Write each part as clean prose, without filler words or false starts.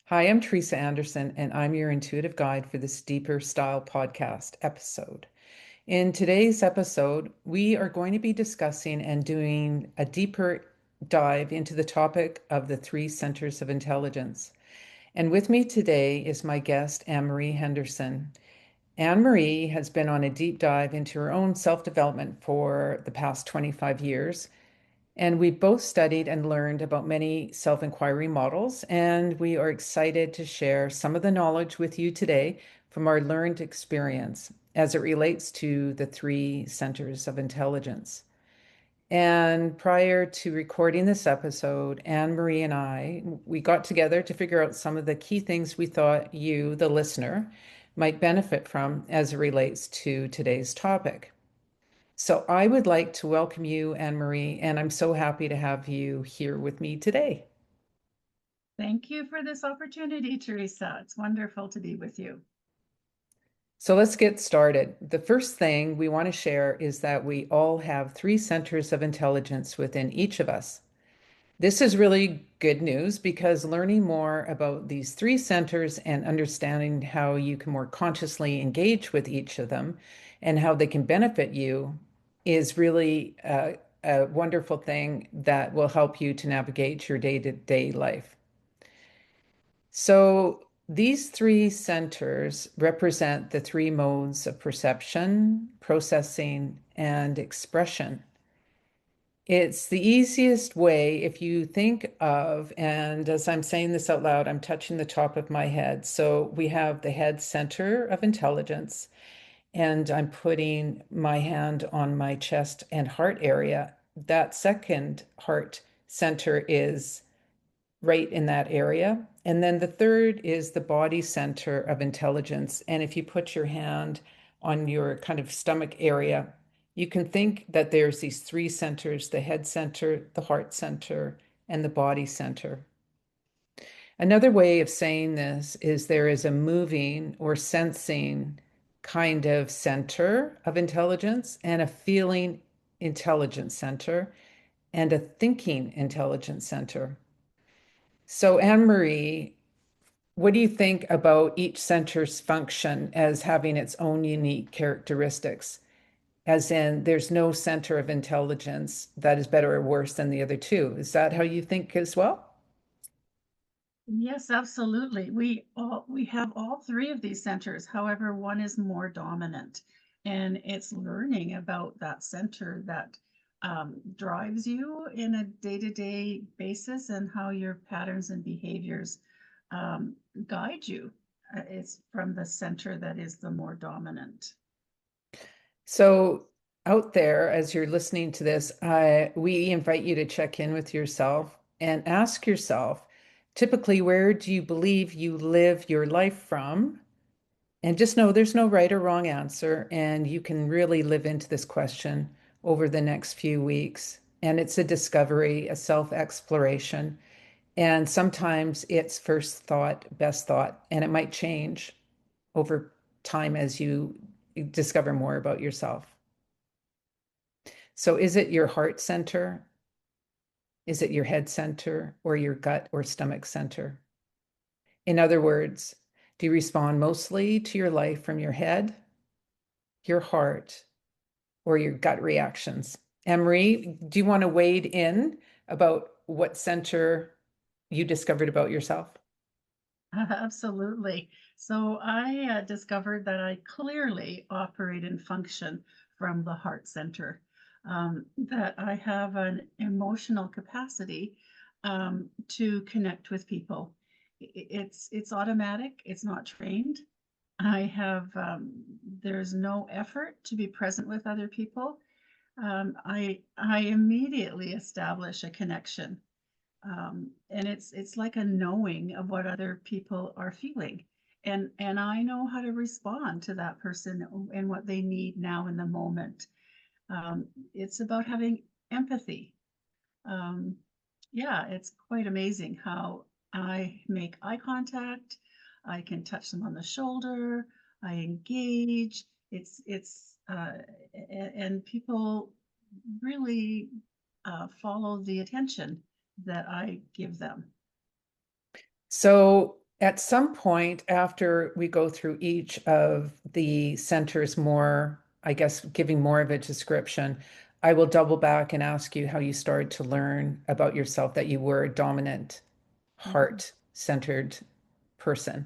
Hi, I'm Theresa Andersen, and I'm your intuitive guide for this Deeper Style podcast episode. In today's episode, we are going to be discussing and doing a deeper dive into the topic of the three centers of intelligence. And with me today is my guest, Anne-Marie Henderson. Anne-Marie has been on a deep dive into her own self-development for the past 25 years. And we've both studied and learned about many self-inquiry models, and we are excited to share some of the knowledge with you today from our learned experience as it relates to the three centers of intelligence. And prior to recording this episode, Anne-Marie and we got together to figure out some of the key things we thought you, the listener, might benefit from as it relates to today's topic. So I would like to welcome you, Anne-Marie, and I'm so happy to have you here with me today. Thank you for this opportunity, Theresa. It's wonderful to be with you. So let's get started. The first thing we want to share is that we all have three centers of intelligence within each of us. This is really good news because learning more about these three centers and understanding how you can more consciously engage with each of them and how they can benefit you is really a wonderful thing that will help you to navigate your day-to-day life. So these three centers represent the three modes of perception, processing, and expression. It's the easiest way if you think of, and as I'm saying this out loud, I'm touching the top of my head. So we have the head center of intelligence, and I'm putting my hand on my chest and heart area. That second heart center is right in that area. And then the third is the body center of intelligence. And if you put your hand on your kind of stomach area, you can think that there's these three centers, the head center, the heart center, and the body center. Another way of saying this is there is a moving or sensing kind of center of intelligence and a feeling intelligence center and a thinking intelligence center. So, Anne-Marie, what do you think about each center's function as having its own unique characteristics? As in, there's no center of intelligence that is better or worse than the other two. Is that how you think as well? Yes, absolutely. We have all three of these centers. However, one is more dominant, and it's learning about that center that drives you in a day-to-day basis and how your patterns and behaviors um, guide you. It's from the center that is the more dominant. So, out there, as you're listening to this, we invite you to check in with yourself and ask yourself, typically, where do you believe you live your life from? And just know there's no right or wrong answer. And you can really live into this question over the next few weeks. And it's a discovery, a self-exploration. And sometimes it's first thought, best thought, and it might change over time as you discover more about yourself. So is it your heart center? Is it your head center or your gut or stomach center? In other words, do you respond mostly to your life from your head, your heart, or your gut reactions? Anne-Marie, do you want to wade in about what center you discovered about yourself? Absolutely. So I discovered that I clearly operate and function from the heart center, that I have an emotional capacity to connect with people. It's automatic. It's not trained. I have there's no effort to be present with other people. I immediately establish a connection, and it's like a knowing of what other people are feeling, and I know how to respond to that person and what they need now in the moment. It's about having empathy. um, yeah, it's quite amazing how I make eye contact. I can touch them on the shoulder. I engage. And people really follow the attention that I give them. So At some point after we go through each of the centers more, I guess, giving more of a description, I will double back and ask you how you started to learn about yourself that you were a dominant, Mhm. heart-centered person.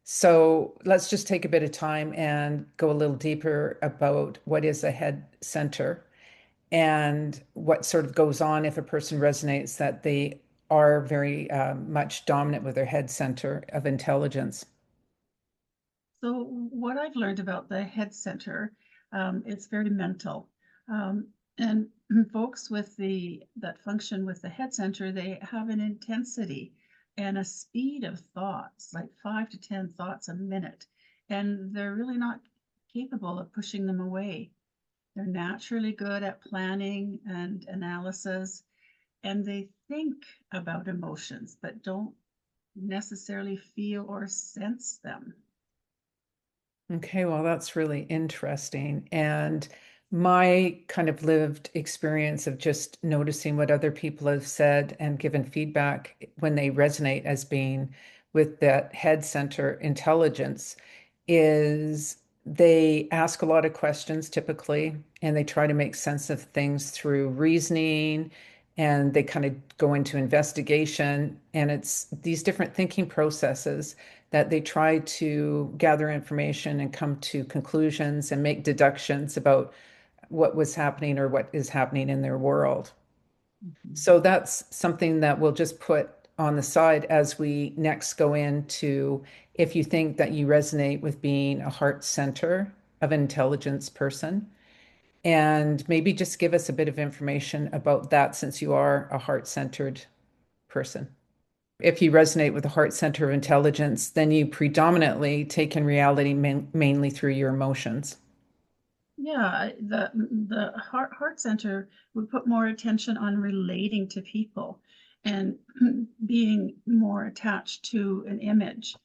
So let's just take a bit of time and go a little deeper about what is a head center and what sort of goes on if a person resonates that they are very much dominant with their head center of intelligence. So what I've learned about the head center, it's very mental. And folks with the that function with the head center, they have an intensity and a speed of thoughts, like 5 to 10 thoughts a minute. And they're really not capable of pushing them away. They're naturally good at planning and analysis, and they think about emotions, but don't necessarily feel or sense them. Okay, well, that's really interesting. And my kind of lived experience of just noticing what other people have said and given feedback when they resonate as being with that head center intelligence is they ask a lot of questions typically, and they try to make sense of things through reasoning, and they kind of go into investigation. And it's these different thinking processes that they try to gather information and come to conclusions and make deductions about what was happening or what is happening in their world. Mhm. So that's something that we'll just put on the side as we next go into if you think that you resonate with being a heart center of intelligence person. And maybe just give us a bit of information about that since you are a heart centered person. If you resonate with the heart center of intelligence, then you predominantly take in reality mainly through your emotions. Yeah, the heart center would put more attention on relating to people and being more attached to an image,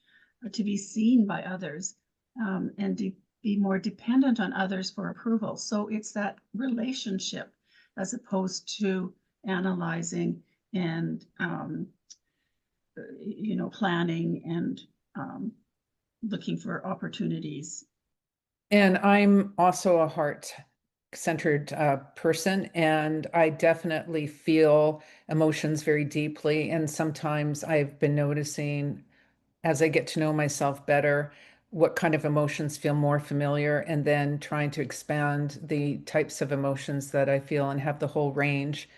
to be seen by others, and to be more dependent on others for approval. So it's that relationship as opposed to analyzing and planning and um, looking for opportunities. And I'm also a heart centered person, and I definitely feel emotions very deeply. And sometimes I've been noticing as I get to know myself better, what kind of emotions feel more familiar, and then trying to expand the types of emotions that I feel and have the whole range.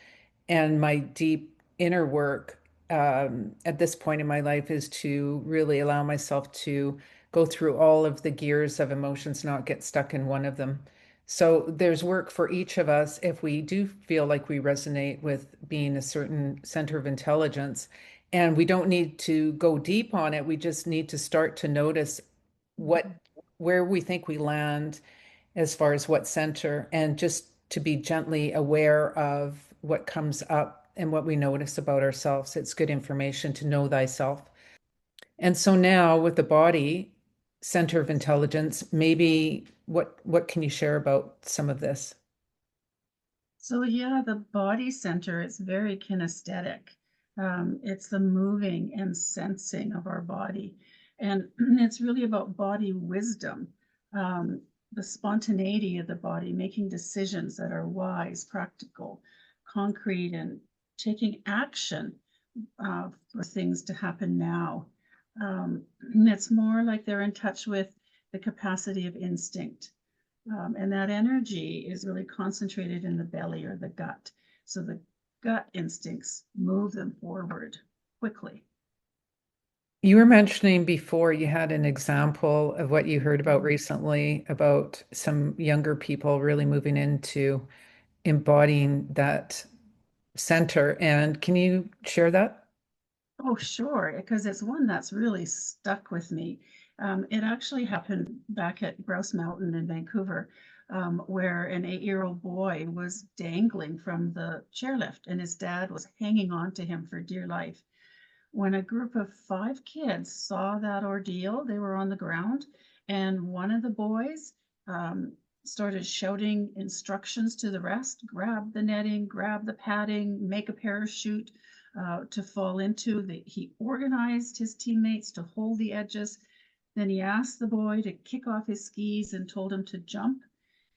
And my deep inner work at this point in my life is to really allow myself to go through all of the gears of emotions, not get stuck in one of them. So there's work for each of us if we do feel like we resonate with being a certain center of intelligence. And we don't need to go deep on it. We just need to start to notice what where we think we land as far as what center, and just to be gently aware of what comes up and what we notice about ourselves. It's good information to know thyself. And so now with the body center of intelligence, maybe what can you share about some of this? So yeah, the body center is very kinesthetic. It's the moving and sensing of our body, and it's really about body wisdom, the spontaneity of the body, making decisions that are wise, practical, concrete, and taking action for things to happen now. It's more like they're in touch with the capacity of instinct. And that energy is really concentrated in the belly or the gut. So the gut instincts move them forward quickly. You were mentioning before you had an example of what you heard about recently about some younger people really moving into embodying that center. And can you share that? Oh, sure, because it's one that's really stuck with me. It actually happened back at Grouse Mountain in Vancouver, where an 8-year-old boy was dangling from the chairlift and his dad was hanging on to him for dear life. When a group of 5 kids saw that ordeal, they were on the ground, and one of the boys started shouting instructions to the rest: grab the netting, grab the padding, make a parachute. to fall into. He organized his teammates to hold the edges. Then he asked the boy to kick off his skis and told him to jump,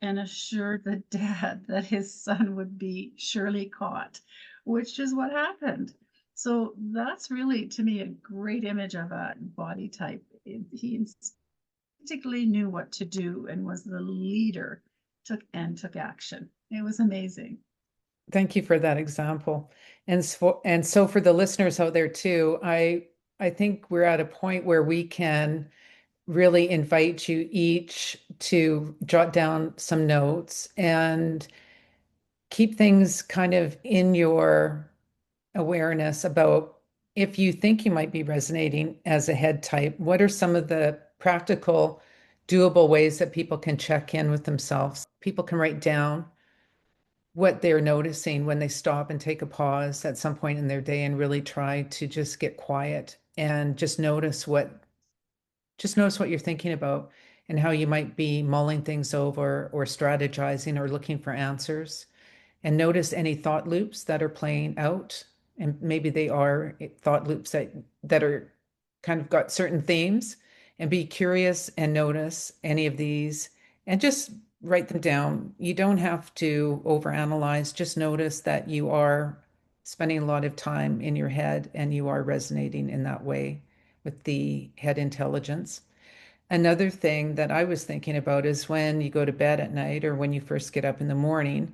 and assured the dad that his son would be surely caught, which is what happened. So that's really, to me, a great image of a body type. He instinctively knew what to do and was the leader, took action. It was amazing. Thank you for that example. And so for the listeners out there too, I think we're at a point where we can really invite you each to jot down some notes and keep things kind of in your awareness about if you think you might be resonating as a head type, what are some of the practical, doable ways that people can check in with themselves? People can write down what they're noticing when they stop and take a pause at some point in their day and really try to just get quiet and just notice what you're thinking about and how you might be mulling things over or strategizing or looking for answers, and notice any thought loops that are playing out. And maybe they are thought loops that are kind of got certain themes, and be curious and notice any of these and just write them down. You don't have to overanalyze, just notice that you are spending a lot of time in your head and you are resonating in that way with the head intelligence. Another thing that I was thinking about is when you go to bed at night or when you first get up in the morning,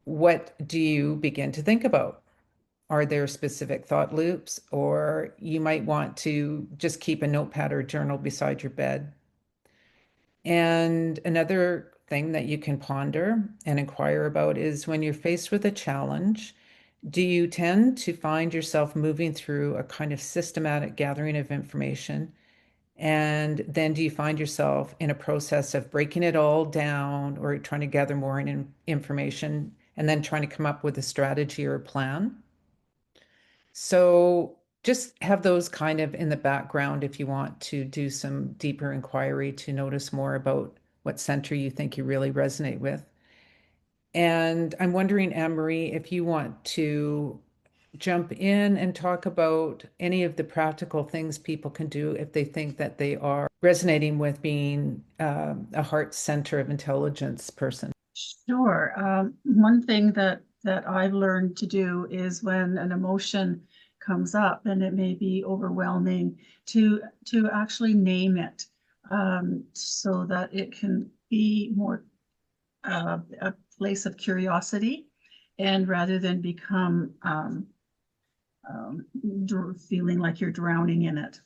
what do you begin to think about? Are there specific thought loops, or you might want to just keep a notepad or journal beside your bed? And another thing that you can ponder and inquire about is when you're faced with a challenge, do you tend to find yourself moving through a kind of systematic gathering of information? And then do you find yourself in a process of breaking it all down or trying to gather more information and then trying to come up with a strategy or a plan? So just have those kind of in the background if you want to do some deeper inquiry to notice more about what center you think you really resonate with. And I'm wondering, Anne-Marie, if you want to jump in and talk about any of the practical things people can do if they think that they are resonating with being a heart center of intelligence person. Sure. One thing that I've learned to do is when an emotion comes up and it may be overwhelming, to actually name it, so that it can be more a place of curiosity, and rather than become feeling like you're drowning in it.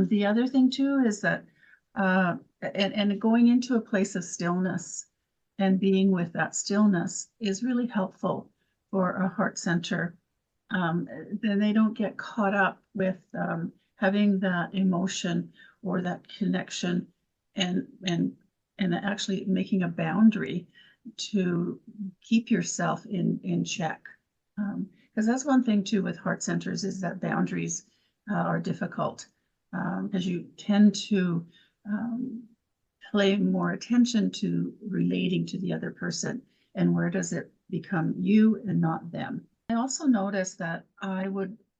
The other thing too is that and going into a place of stillness and being with that stillness is really helpful for a heart center. Then they don't get caught up with having that emotion or that connection, and actually making a boundary to keep yourself in check. Because that's one thing too with heart centers, is that boundaries are difficult, because you tend to um, pay more attention to relating to the other person, and where does it become you and not them. I also noticed that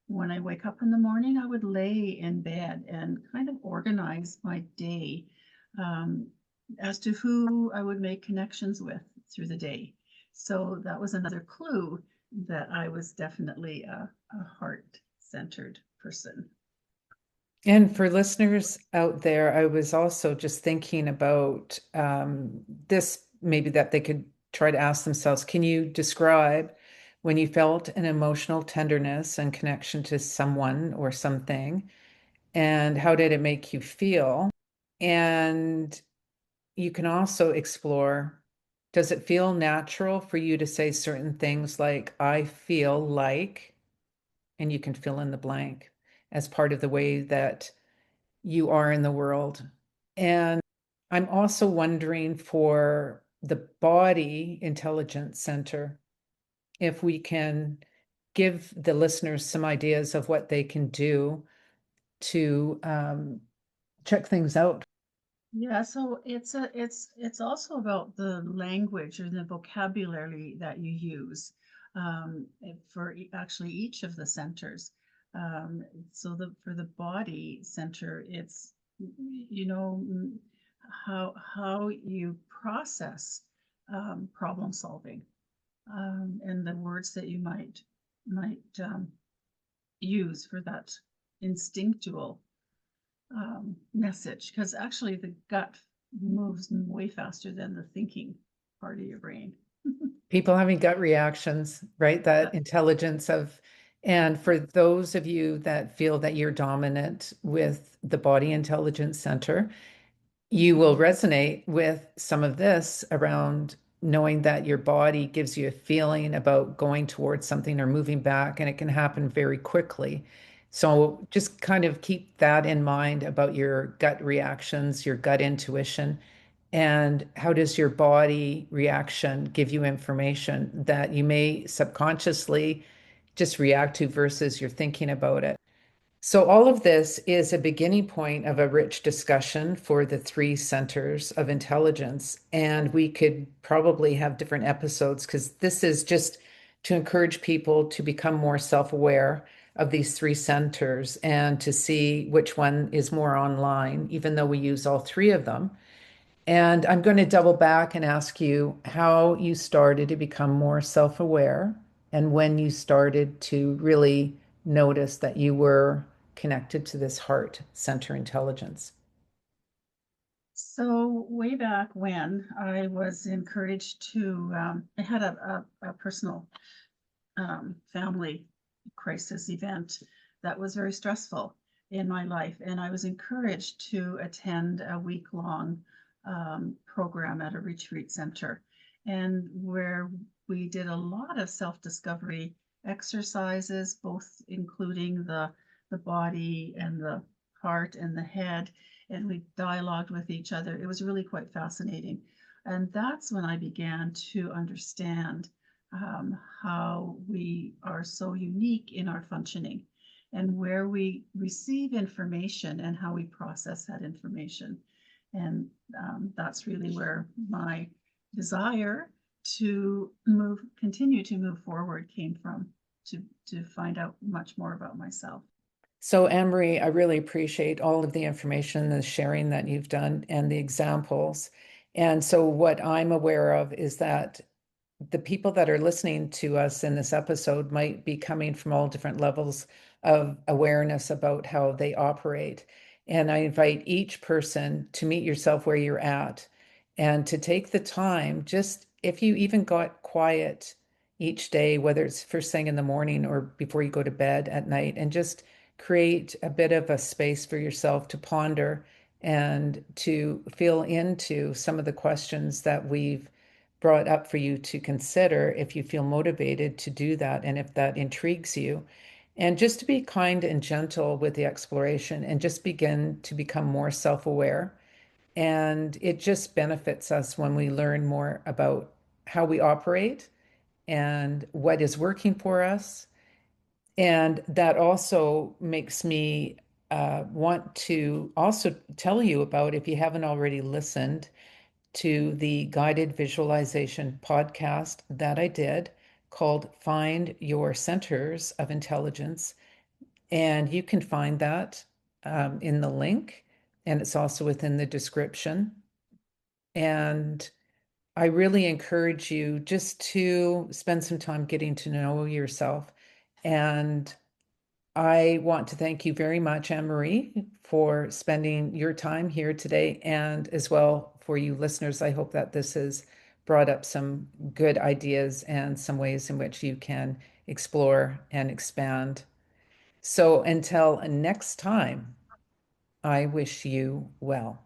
when I wake up in the morning, I would lay in bed and kind of organize my day, um, as to who I would make connections with through the day. So that was another clue that I was definitely a heart-centered person. And for listeners out there, I was also just thinking about this, maybe that they could try to ask themselves, can you describe when you felt an emotional tenderness and connection to someone or something? And how did it make you feel? And you can also explore, does it feel natural for you to say certain things like, I feel like, and you can fill in the blank as part of the way that you are in the world. And I'm also wondering for the body intelligence center, if we can give the listeners some ideas of what they can do to check things out. Yeah, so it's also about the language or the vocabulary that you use. for actually each of the centers. So for the body center, it's you know how you process problem solving, and the words that you might use for that instinctual message, because actually the gut moves way faster than the thinking part of your brain. People having gut reactions, right? That That, intelligence of, and for those of you that feel that you're dominant with the body intelligence center, you will resonate with some of this around knowing that your body gives you a feeling about going towards something or moving back, and it can happen very quickly. So just kind of keep that in mind about your gut reactions, your gut intuition, and how does your body reaction give you information that you may subconsciously just react to versus you're thinking about it. So, all of this is a beginning point of a rich discussion for the three centers of intelligence. And we could probably have different episodes because this is just to encourage people to become more self-aware of these three centers and to see which one is more online, even though we use all three of them. And I'm going to double back and ask you how you started to become more self-aware and when you started to really notice that you were connected to this heart center intelligence. so way back when I was encouraged to, I had a personal family crisis event that was very stressful in my life. And I was encouraged to attend a week long program at a retreat center, and where we did a lot of self discovery exercises, both including the body and the heart and the head. And we dialogued with each other. It was really quite fascinating. And that's when I began to understand how we are so unique in our functioning and where we receive information and how we process that information. And that's really where my desire to continue to move forward came from, to find out much more about myself. So, Anne-Marie, I really appreciate all of the information, the sharing that you've done, and the examples. And so, what I'm aware of is that the people that are listening to us in this episode might be coming from all different levels of awareness about how they operate. And I invite each person to meet yourself where you're at and to take the time, just if you even got quiet each day, whether it's first thing in the morning or before you go to bed at night, and just create a bit of a space for yourself to ponder and to feel into some of the questions that we've brought up for you to consider if you feel motivated to do that and if that intrigues you. And just to be kind and gentle with the exploration and just begin to become more self aware. And it just benefits us when we learn more about how we operate and what is working for us. And that also makes me want to also tell you about, if you haven't already listened, to the guided visualization podcast that I did called Find Your Centers of Intelligence. And you can find that in the link, and it's also within the description. And I really encourage you just to spend some time getting to know yourself. And I want to thank you very much, Anne-Marie, for spending your time here today, and as well for you listeners. I hope that this has brought up some good ideas and some ways in which you can explore and expand. So until next time, I wish you well.